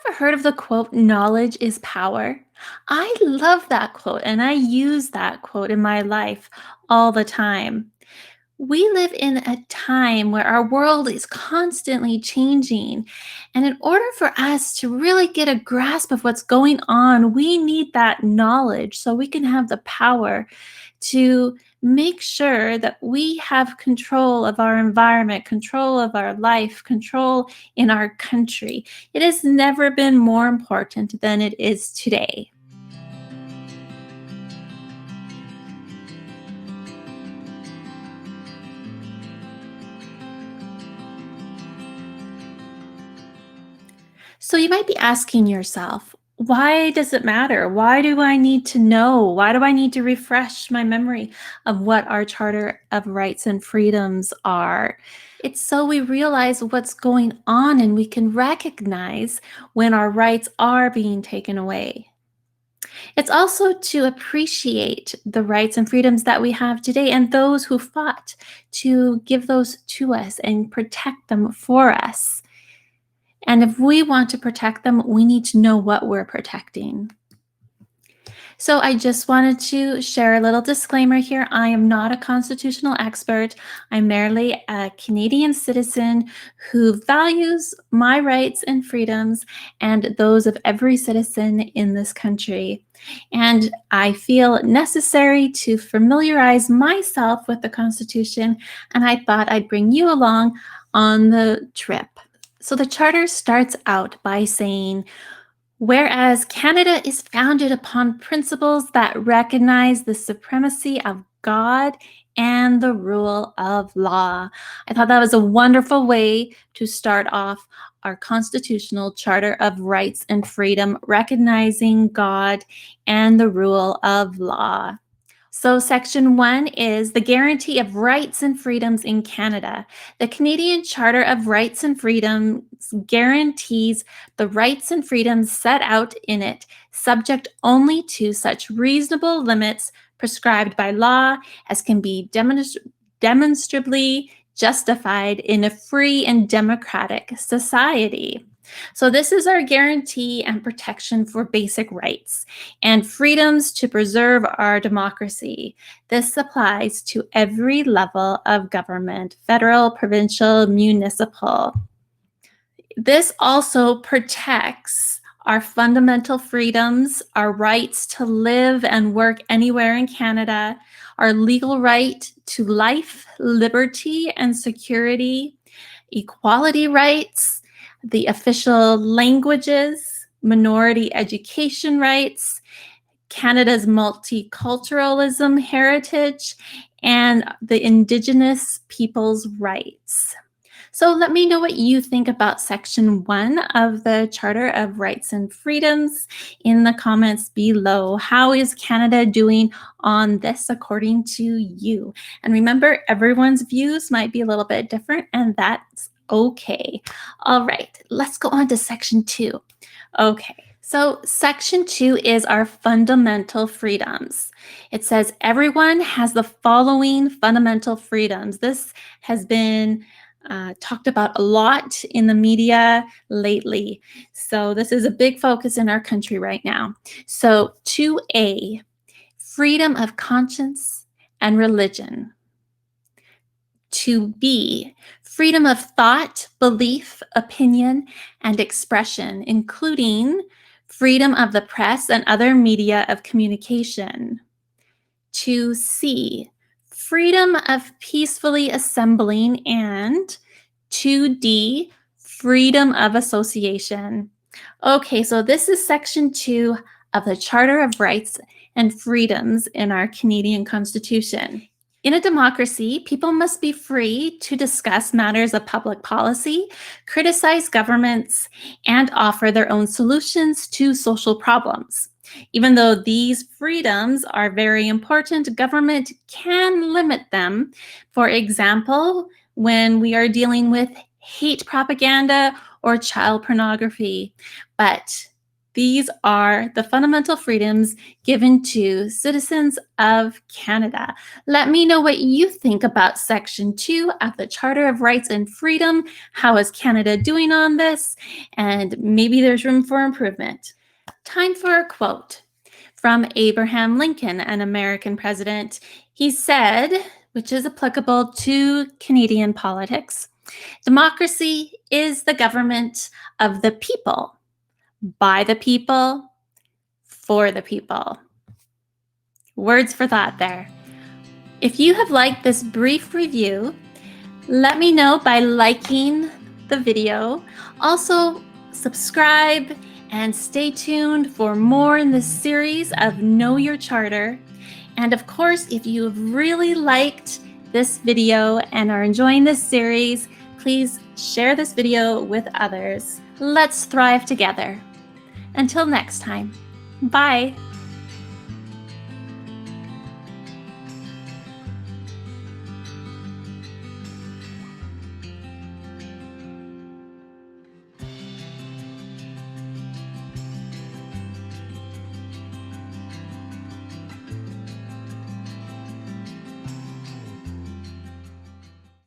ever heard of the quote, knowledge is power? I love that quote and I use that quote in my life all the time. We live in a time where our world is constantly changing. And in order for us to really get a grasp of what's going on, we need that knowledge so we can have the power to make sure that we have control of our environment, control of our life, control in our country. It has never been more important than it is today. So you might be asking yourself, why does it matter? Why do I need to know? Why do I need to refresh my memory of what our Charter of Rights and Freedoms are? It's so we realize what's going on and we can recognize when our rights are being taken away. It's also to appreciate the rights and freedoms that we have today and those who fought to give those to us and protect them for us. And if we want to protect them, we need to know what we're protecting. So I just wanted to share a little disclaimer here. I am not a constitutional expert. I'm merely a Canadian citizen who values my rights and freedoms and those of every citizen in this country. And I feel necessary to familiarize myself with the Constitution, and I thought I'd bring you along on the trip. So the Charter starts out by saying, whereas Canada is founded upon principles that recognize the supremacy of God and the rule of law. I thought that was a wonderful way to start off our constitutional Charter of Rights and Freedom, recognizing God and the rule of law. So, Section 1 is the guarantee of rights and freedoms in Canada. The Canadian Charter of Rights and Freedoms guarantees the rights and freedoms set out in it, subject only to such reasonable limits prescribed by law as can be demonstrably justified in a free and democratic society. So, this is our guarantee and protection for basic rights and freedoms to preserve our democracy. This applies to every level of government, federal, provincial, municipal. This also protects our fundamental freedoms, our rights to live and work anywhere in Canada, our legal right to life, liberty, and security, equality rights, the official languages, minority education rights, Canada's multiculturalism heritage, and the Indigenous people's rights. So let me know what you think about Section 1 of the Charter of Rights and Freedoms in the comments below. How is Canada doing on this according to you? And remember, everyone's views might be a little bit different, and that's okay. All right, let's go on to Section 2. Okay. So, Section 2 is our fundamental freedoms. It says everyone has the following fundamental freedoms. This has been talked about a lot in the media lately. So, this is a big focus in our country right now. So, 2A, freedom of conscience and religion. 2B, freedom of thought, belief, opinion, and expression, including freedom of the press and other media of communication. 2C, freedom of peacefully assembling, and 2D, freedom of association. Okay, so this is Section 2 of the Charter of Rights and Freedoms in our Canadian Constitution. In a democracy, people must be free to discuss matters of public policy, criticize governments, and offer their own solutions to social problems. Even though these freedoms are very important, government can limit them. For example, when we are dealing with hate propaganda or child pornography. But These are the fundamental freedoms given to citizens of Canada. Let me know what you think about Section 2 of the Charter of Rights and Freedom. How is Canada doing on this? And maybe there's room for improvement. Time for a quote from Abraham Lincoln, an American president. He said, which is applicable to Canadian politics, democracy is the government of the people, by the people, for the people. Words for thought there. If you have liked this brief review, let me know by liking the video. Also, subscribe and stay tuned for more in this series of Know Your Charter. And of course, if you've really liked this video and are enjoying this series, please share this video with others. Let's thrive together. Until next time, bye.